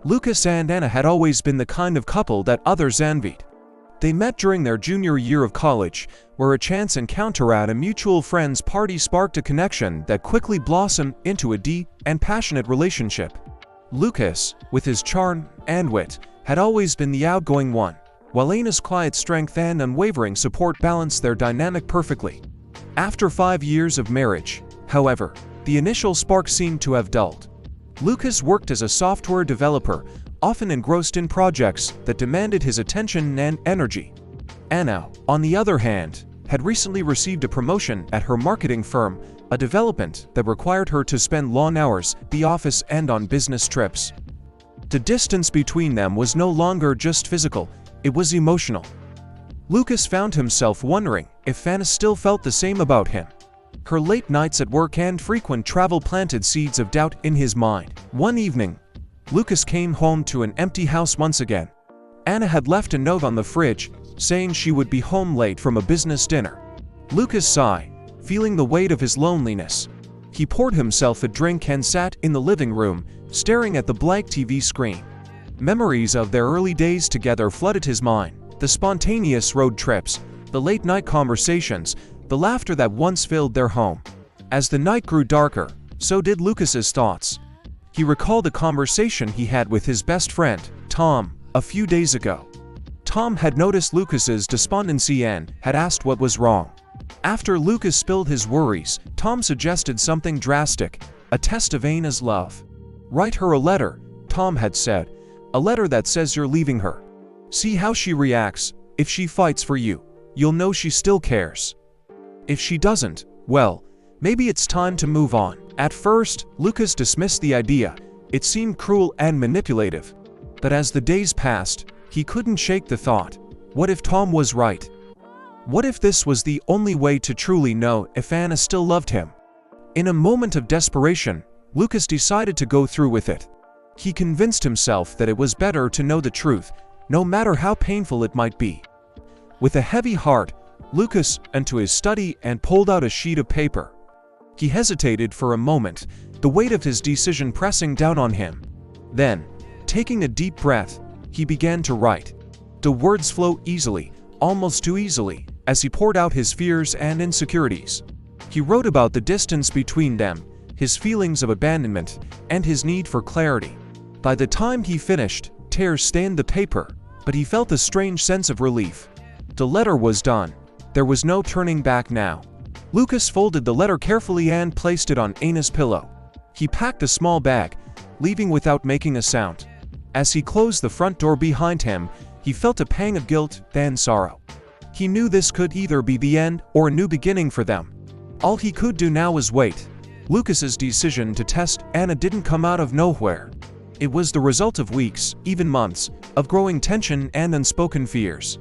Lucas and Anna had always been the kind of couple that others envied. They met during their junior year of college, where a chance encounter at a mutual friend's party sparked a connection that quickly blossomed into a deep and passionate relationship. Lucas, with his charm and wit, had always been the outgoing one, while Anna's quiet strength and unwavering support balanced their dynamic perfectly. After 5 years of marriage, however, the initial spark seemed to have dulled. Lucas worked as a software developer, often engrossed in projects that demanded his attention and energy. Anna, on the other hand, had recently received a promotion at her marketing firm, a development that required her to spend long hours at the office and on business trips. The distance between them was no longer just physical, it was emotional. Lucas found himself wondering if Anna still felt the same about him. Her late nights at work and frequent travel planted seeds of doubt in his mind. One evening, Lucas came home to an empty house once again. Anna had left a note on the fridge, saying she would be home late from a business dinner. Lucas sighed, feeling the weight of his loneliness. He poured himself a drink and sat in the living room, staring at the blank TV screen. Memories of their early days together flooded his mind, the spontaneous road trips, the late-night conversations, the laughter that once filled their home. As the night grew darker, so did Lucas's thoughts. He recalled a conversation he had with his best friend, Tom, a few days ago. Tom had noticed Lucas's despondency and had asked what was wrong. After Lucas spilled his worries, Tom suggested something drastic, a test of Anna's love. "Write her a letter," Tom had said, "a letter that says you're leaving her. See how she reacts. If she fights for you, you'll know she still cares. If she doesn't, well, maybe it's time to move on." At first, Lucas dismissed the idea. It seemed cruel and manipulative. But as the days passed, he couldn't shake the thought. What if Tom was right? What if this was the only way to truly know if Anna still loved him? In a moment of desperation, Lucas decided to go through with it. He convinced himself that it was better to know the truth, no matter how painful it might be. With a heavy heart, Lucas went to his study and pulled out a sheet of paper. He hesitated for a moment, the weight of his decision pressing down on him. Then, taking a deep breath, he began to write. The words flowed easily, almost too easily, as he poured out his fears and insecurities. He wrote about the distance between them, his feelings of abandonment, and his need for clarity. By the time he finished, tears stained the paper, but he felt a strange sense of relief. The letter was done. There was no turning back now. Lucas folded the letter carefully and placed it on Anna's pillow. He packed a small bag, leaving without making a sound. As he closed the front door behind him, he felt a pang of guilt, then sorrow. He knew this could either be the end or a new beginning for them. All he could do now was wait. Lucas's decision to test Anna didn't come out of nowhere. It was the result of weeks, even months, of growing tension and unspoken fears.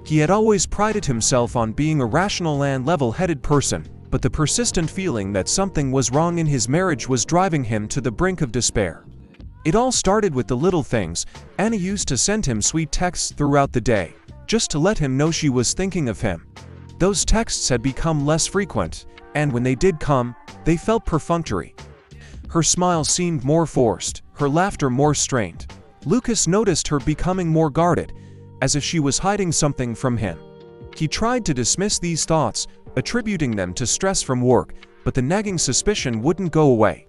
He had always prided himself on being a rational and level-headed person, but the persistent feeling that something was wrong in his marriage was driving him to the brink of despair. It all started with the little things. Anna used to send him sweet texts throughout the day, just to let him know she was thinking of him. Those texts had become less frequent, and when they did come, they felt perfunctory. Her smile seemed more forced, her laughter more strained. Lucas noticed her becoming more guarded, as if she was hiding something from him. He tried to dismiss these thoughts, attributing them to stress from work, but the nagging suspicion wouldn't go away.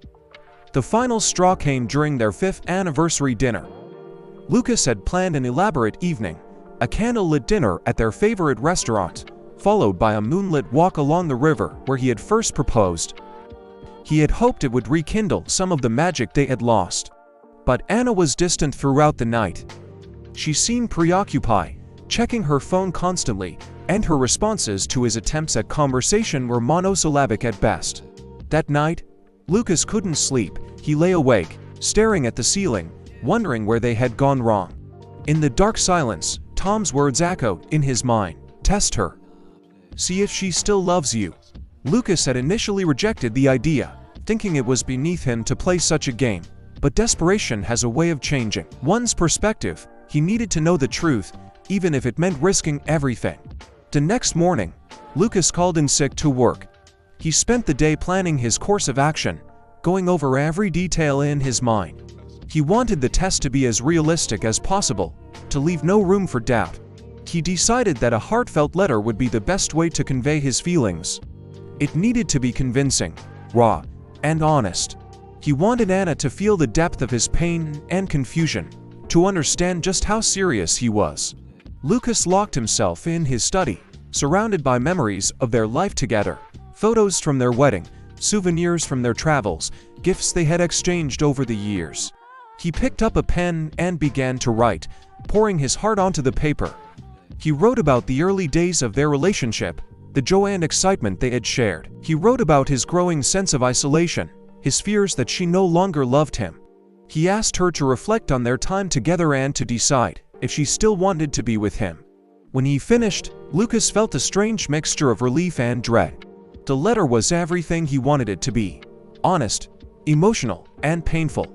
The final straw came during their 5th anniversary dinner. Lucas had planned an elaborate evening, a candlelit dinner at their favorite restaurant, followed by a moonlit walk along the river where he had first proposed. He had hoped it would rekindle some of the magic they had lost. But Anna was distant throughout the night. She seemed preoccupied, checking her phone constantly, and her responses to his attempts at conversation were monosyllabic at best. That night, Lucas couldn't sleep. He lay awake, staring at the ceiling, wondering where they had gone wrong. In the dark silence, Tom's words echoed in his mind. Test her. See if she still loves you. Lucas had initially rejected the idea, thinking it was beneath him to play such a game. But desperation has a way of changing one's perspective. He needed to know the truth, even if it meant risking everything. The next morning, Lucas called in sick to work. He spent the day planning his course of action, going over every detail in his mind. He wanted the test to be as realistic as possible, to leave no room for doubt. He decided that a heartfelt letter would be the best way to convey his feelings. It needed to be convincing, raw, and honest. He wanted Anna to feel the depth of his pain and confusion, to understand just how serious he was. Lucas locked himself in his study, surrounded by memories of their life together, photos from their wedding, souvenirs from their travels, gifts they had exchanged over the years. He picked up a pen and began to write, pouring his heart onto the paper. He wrote about the early days of their relationship, the joy and excitement they had shared. He wrote about his growing sense of isolation, his fears that she no longer loved him. He asked her to reflect on their time together and to decide if she still wanted to be with him. When he finished, Lucas felt a strange mixture of relief and dread. The letter was everything he wanted it to be: honest, emotional, and painful.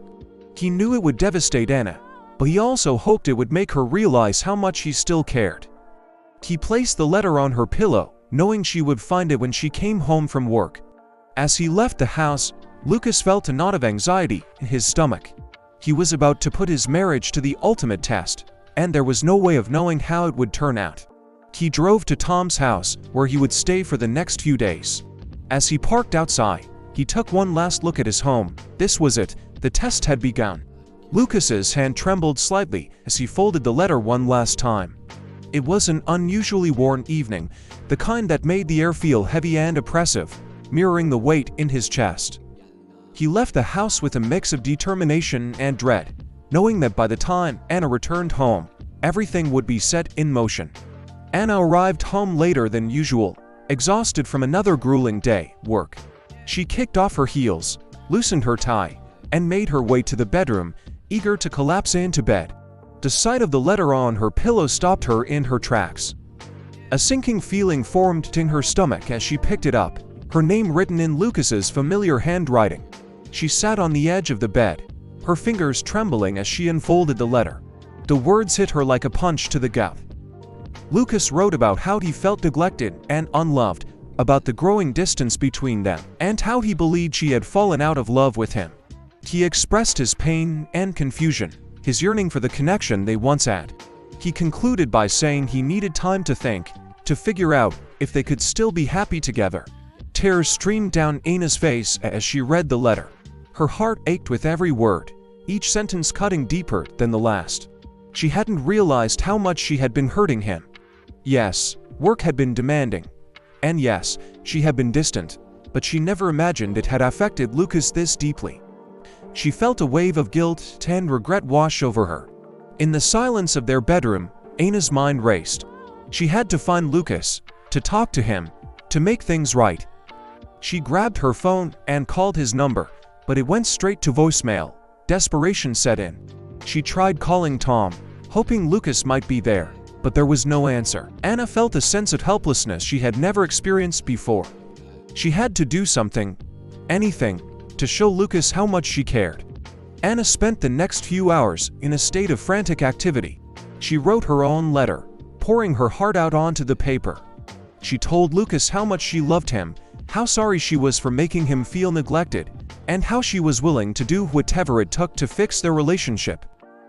He knew it would devastate Anna, but he also hoped it would make her realize how much he still cared. He placed the letter on her pillow, knowing she would find it when she came home from work. As he left the house, Lucas felt a knot of anxiety in his stomach. He was about to put his marriage to the ultimate test, and there was no way of knowing how it would turn out. He drove to Tom's house, where he would stay for the next few days. As he parked outside, he took one last look at his home. This was it. The test had begun. Lucas's hand trembled slightly as he folded the letter one last time. It was an unusually warm evening, the kind that made the air feel heavy and oppressive, mirroring the weight in his chest. He left the house with a mix of determination and dread, knowing that by the time Anna returned home, everything would be set in motion. Anna arrived home later than usual, exhausted from another grueling day, work. She kicked off her heels, loosened her tie, and made her way to the bedroom, eager to collapse into bed. The sight of the letter on her pillow stopped her in her tracks. A sinking feeling formed in her stomach as she picked it up, her name written in Lucas's familiar handwriting. She sat on the edge of the bed, her fingers trembling as she unfolded the letter. The words hit her like a punch to the gut. Lucas wrote about how he felt neglected and unloved, about the growing distance between them, and how he believed she had fallen out of love with him. He expressed his pain and confusion, his yearning for the connection they once had. He concluded by saying he needed time to think, to figure out if they could still be happy together. Tears streamed down Anna's face as she read the letter. Her heart ached with every word, each sentence cutting deeper than the last. She hadn't realized how much she had been hurting him. Yes, work had been demanding. And yes, she had been distant, but she never imagined it had affected Lucas this deeply. She felt a wave of guilt and regret wash over her. In the silence of their bedroom, Anna's mind raced. She had to find Lucas, to talk to him, to make things right. She grabbed her phone and called his number, but it went straight to voicemail. Desperation set in. She tried calling Tom, hoping Lucas might be there, but there was no answer. Anna felt a sense of helplessness she had never experienced before. She had to do something, anything, to show Lucas how much she cared. Anna spent the next few hours in a state of frantic activity. She wrote her own letter, pouring her heart out onto the paper. She told Lucas how much she loved him, how sorry she was for making him feel neglected, and how she was willing to do whatever it took to fix their relationship.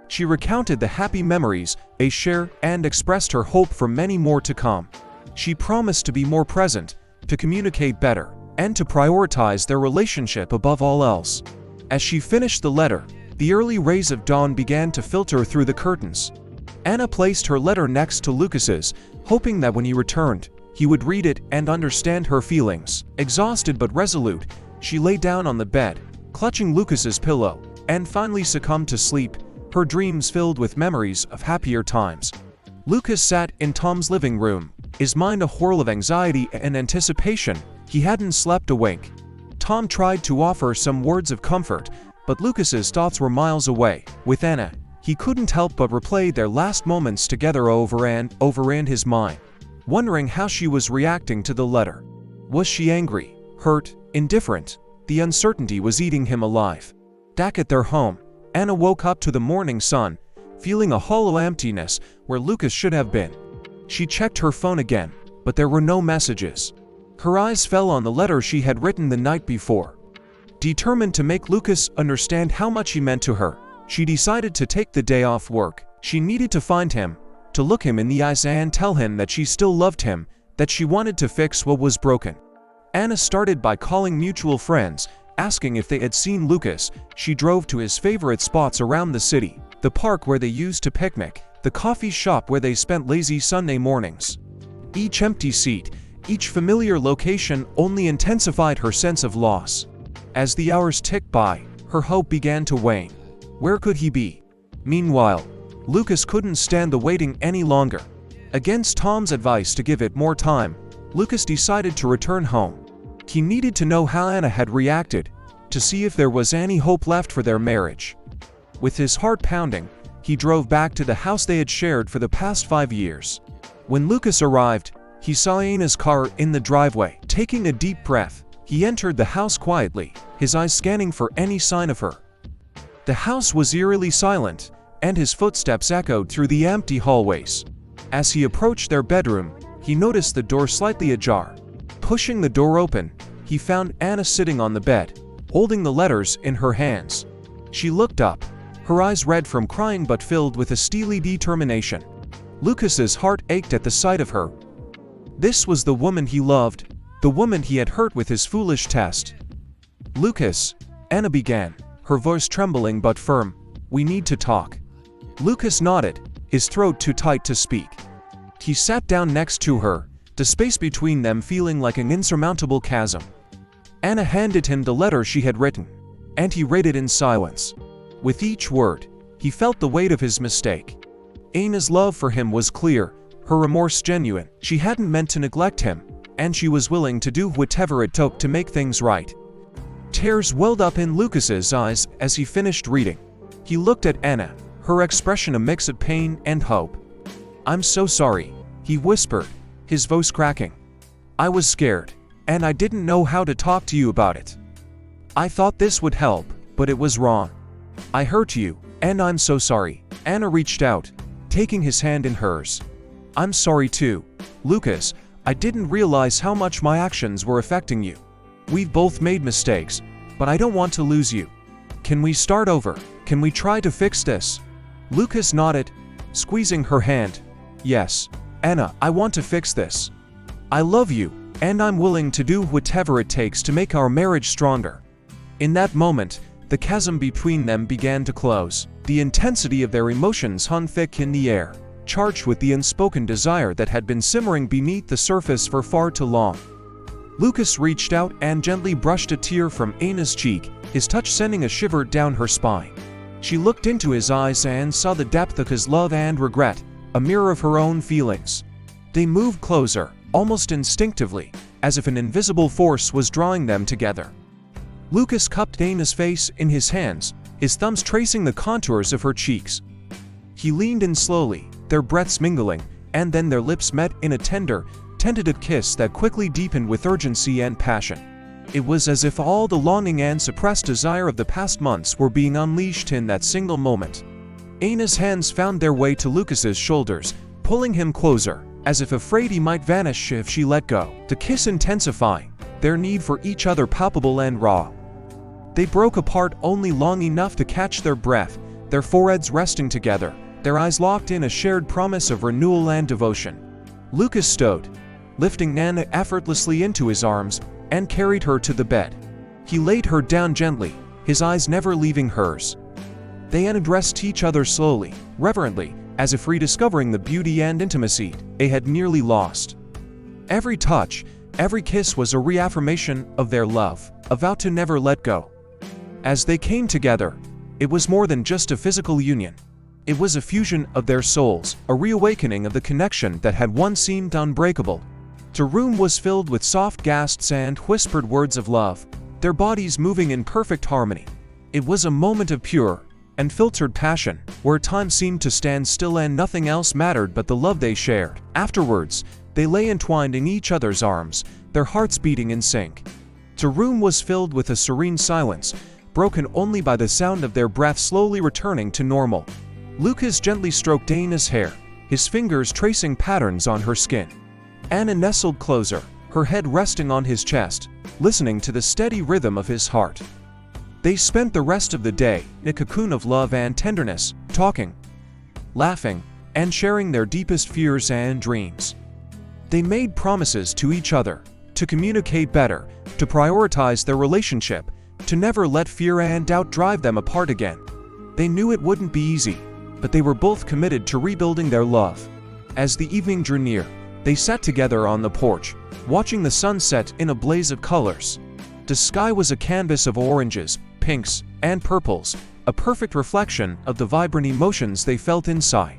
She recounted the happy memories they shared and expressed her hope for many more to come. She promised to be more present, to communicate better, and to prioritize their relationship above all else. As she finished the letter, the early rays of dawn began to filter through the curtains. Anna placed her letter next to Lucas's, hoping that when he returned, he would read it and understand her feelings. Exhausted but resolute, she lay down on the bed, clutching Lucas's pillow, and finally succumbed to sleep, her dreams filled with memories of happier times. Lucas sat in Tom's living room, his mind a whirl of anxiety and anticipation. He hadn't slept a wink. Tom tried to offer some words of comfort, but Lucas's thoughts were miles away. With Anna, he couldn't help but replay their last moments together over and over in his mind, wondering how she was reacting to the letter. Was she angry, hurt, indifferent? The uncertainty was eating him alive. Back at their home, Anna woke up to the morning sun, feeling a hollow emptiness where Lucas should have been. She checked her phone again, but there were no messages. Her eyes fell on the letter she had written the night before. Determined to make Lucas understand how much he meant to her, She decided to take the day off work. She needed to find him, to look him in the eyes and tell him that she still loved him, that she wanted to fix what was broken. Anna started by calling mutual friends, asking if they had seen Lucas. She drove to his favorite spots around the city, the park where they used to picnic, the coffee shop where they spent lazy Sunday mornings. Each empty seat, each familiar location only intensified her sense of loss. As the hours ticked by, her hope began to wane. Where could he be? Meanwhile, Lucas couldn't stand the waiting any longer. Against Tom's advice to give it more time, Lucas decided to return home. He needed to know how Anna had reacted, to see if there was any hope left for their marriage. With his heart pounding, he drove back to the house they had shared for the past 5 years. When Lucas arrived, he saw Anna's car in the driveway. Taking a deep breath, he entered the house quietly, his eyes scanning for any sign of her. The house was eerily silent, and his footsteps echoed through the empty hallways. As he approached their bedroom, he noticed the door slightly ajar. Pushing the door open, he found Anna sitting on the bed, holding the letters in her hands. She looked up, her eyes red from crying but filled with a steely determination. Lucas's heart ached at the sight of her. This was the woman he loved, the woman he had hurt with his foolish test. "Lucas," Anna began, her voice trembling but firm, "we need to talk." Lucas nodded, his throat too tight to speak. He sat down next to her, the space between them feeling like an insurmountable chasm. Anna handed him the letter she had written, and he read it in silence. With each word, he felt the weight of his mistake. Anna's love for him was clear, her remorse genuine. She hadn't meant to neglect him, and she was willing to do whatever it took to make things right. Tears welled up in Lucas's eyes as he finished reading. He looked at Anna, her expression a mix of pain and hope. "I'm so sorry," he whispered, his voice cracking. "I was scared, and I didn't know how to talk to you about it. I thought this would help, but it was wrong. I hurt you, and I'm so sorry." Anna reached out, taking his hand in hers. "I'm sorry too, Lucas. I didn't realize how much my actions were affecting you. We've both made mistakes, but I don't want to lose you. Can we start over? Can we try to fix this?" Lucas nodded, squeezing her hand. "Yes, Anna, I want to fix this. I love you, and I'm willing to do whatever it takes to make our marriage stronger." In that moment, the chasm between them began to close. The intensity of their emotions hung thick in the air, charged with the unspoken desire that had been simmering beneath the surface for far too long. Lucas reached out and gently brushed a tear from Anna's cheek, his touch sending a shiver down her spine. She looked into his eyes and saw the depth of his love and regret, a mirror of her own feelings. They moved closer, almost instinctively, as if an invisible force was drawing them together. Lucas cupped Anna's face in his hands, his thumbs tracing the contours of her cheeks. He leaned in slowly, their breaths mingling, and then their lips met in a tender, tentative kiss that quickly deepened with urgency and passion. It was as if all the longing and suppressed desire of the past months were being unleashed in that single moment. Anna's hands found their way to Lucas's shoulders, pulling him closer, as if afraid he might vanish if she let go. The kiss intensifying, their need for each other palpable and raw. They broke apart only long enough to catch their breath, their foreheads resting together, their eyes locked in a shared promise of renewal and devotion. Lucas stood, lifting Anna effortlessly into his arms, and carried her to the bed. He laid her down gently, his eyes never leaving hers. They undressed each other slowly, reverently, as if rediscovering the beauty and intimacy they had nearly lost. Every touch, every kiss was a reaffirmation of their love, a vow to never let go. As they came together, it was more than just a physical union. It was a fusion of their souls, a reawakening of the connection that had once seemed unbreakable. The room was filled with soft gasps and whispered words of love, their bodies moving in perfect harmony. It was a moment of pure, unfiltered passion, where time seemed to stand still and nothing else mattered but the love they shared. Afterwards, they lay entwined in each other's arms, their hearts beating in sync. The room was filled with a serene silence, broken only by the sound of their breath slowly returning to normal. Lucas gently stroked Anna's hair, his fingers tracing patterns on her skin. Anna nestled closer, her head resting on his chest, listening to the steady rhythm of his heart. They spent the rest of the day in a cocoon of love and tenderness, talking, laughing, and sharing their deepest fears and dreams. They made promises to each other to communicate better, to prioritize their relationship, to never let fear and doubt drive them apart again. They knew it wouldn't be easy, but they were both committed to rebuilding their love. As the evening drew near, they sat together on the porch, watching the sunset in a blaze of colors. The sky was a canvas of oranges, pinks, and purples, a perfect reflection of the vibrant emotions they felt inside.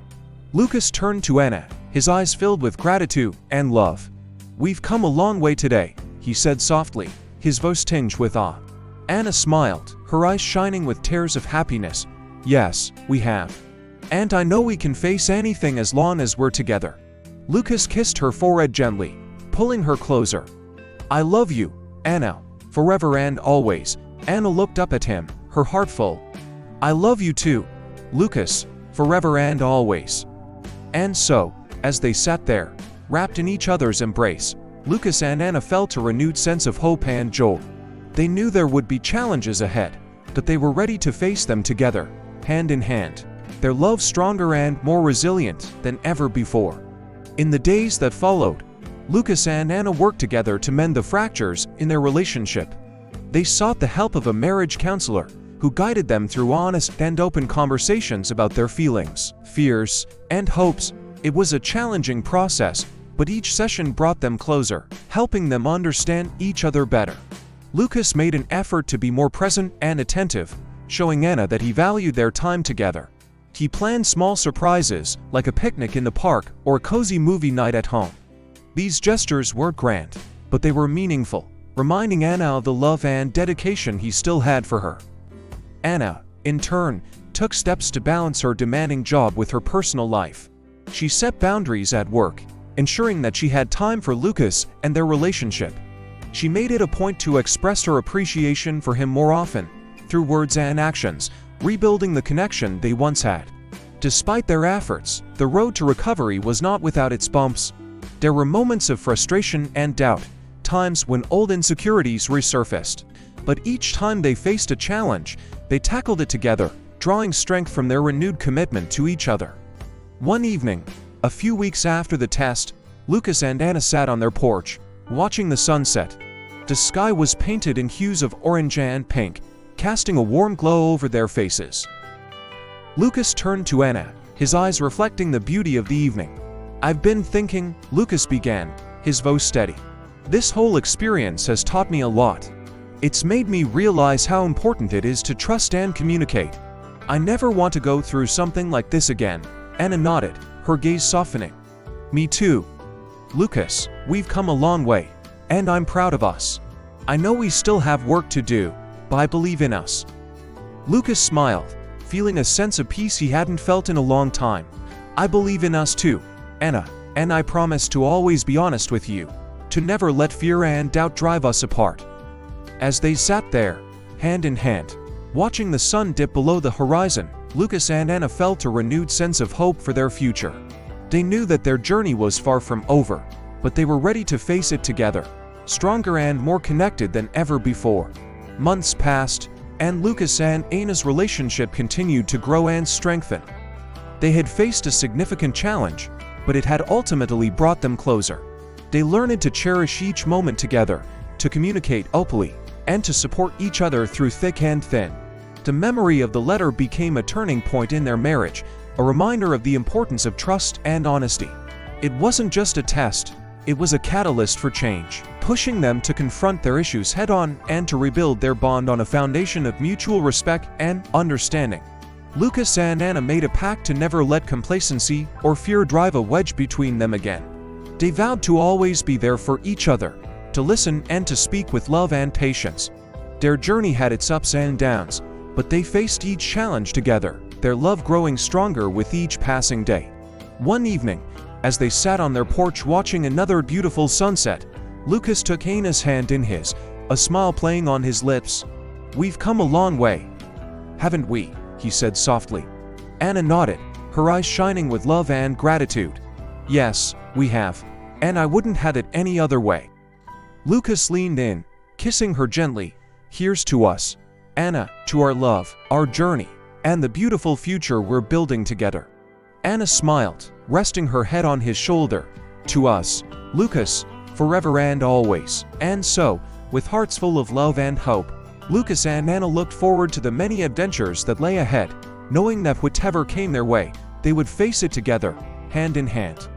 Lucas turned to Anna, his eyes filled with gratitude and love. "We've come a long way today," he said softly, his voice tinged with awe. Anna smiled, her eyes shining with tears of happiness. "Yes, we have. And I know we can face anything as long as we're together." Lucas kissed her forehead gently, pulling her closer. "I love you, Anna, forever and always." Anna looked up at him, her heart full. "I love you too, Lucas, forever and always." And so, as they sat there, wrapped in each other's embrace, Lucas and Anna felt a renewed sense of hope and joy. They knew there would be challenges ahead, but they were ready to face them together, hand in hand, their love stronger and more resilient than ever before. In the days that followed, Lucas and Anna worked together to mend the fractures in their relationship. They sought the help of a marriage counselor who guided them through honest and open conversations about their feelings, fears, and hopes. It was a challenging process, but each session brought them closer, helping them understand each other better. Lucas made an effort to be more present and attentive, showing Anna that he valued their time together. He planned small surprises, like a picnic in the park or a cozy movie night at home. These gestures weren't grand, but they were meaningful, reminding Anna of the love and dedication he still had for her. Anna, in turn, took steps to balance her demanding job with her personal life. She set boundaries at work, ensuring that she had time for Lucas and their relationship. She made it a point to express her appreciation for him more often, through words and actions, rebuilding the connection they once had. Despite their efforts, the road to recovery was not without its bumps. There were moments of frustration and doubt, times when old insecurities resurfaced. But each time they faced a challenge, they tackled it together, drawing strength from their renewed commitment to each other. One evening, a few weeks after the test, Lucas and Anna sat on their porch, watching the sunset. The sky was painted in hues of orange and pink, casting a warm glow over their faces. Lucas turned to Anna, his eyes reflecting the beauty of the evening. "I've been thinking," Lucas began, his voice steady. "This whole experience has taught me a lot. It's made me realize how important it is to trust and communicate. I never want to go through something like this again." Anna nodded, her gaze softening. "Me too, Lucas. We've come a long way, and I'm proud of us. I know we still have work to do, but I believe in us." Lucas smiled, feeling a sense of peace he hadn't felt in a long time. "I believe in us too, Anna, and I promise to always be honest with you, to never let fear and doubt drive us apart." As they sat there, hand in hand, watching the sun dip below the horizon, Lucas and Anna felt a renewed sense of hope for their future. They knew that their journey was far from over, but they were ready to face it together, stronger and more connected than ever before. Months passed, and Lucas and Anna's relationship continued to grow and strengthen. They had faced a significant challenge, but it had ultimately brought them closer. They learned to cherish each moment together, to communicate openly, and to support each other through thick and thin. The memory of the letter became a turning point in their marriage, a reminder of the importance of trust and honesty. It wasn't just a test, it was a catalyst for change, pushing them to confront their issues head-on and to rebuild their bond on a foundation of mutual respect and understanding. Lucas and Anna made a pact to never let complacency or fear drive a wedge between them again. They vowed to always be there for each other, to listen and to speak with love and patience. Their journey had its ups and downs, but they faced each challenge together, their love growing stronger with each passing day. One evening, as they sat on their porch watching another beautiful sunset, Lucas took Anna's hand in his, a smile playing on his lips. "We've come a long way, haven't we?" he said softly. Anna nodded, her eyes shining with love and gratitude. "Yes, we have, and I wouldn't have it any other way." Lucas leaned in, kissing her gently. "Here's to us, Anna, to our love, our journey, and the beautiful future we're building together." Anna smiled, resting her head on his shoulder. "To us, Lucas, forever and always." And so, with hearts full of love and hope, Lucas and Anna looked forward to the many adventures that lay ahead, knowing that whatever came their way, they would face it together, hand in hand.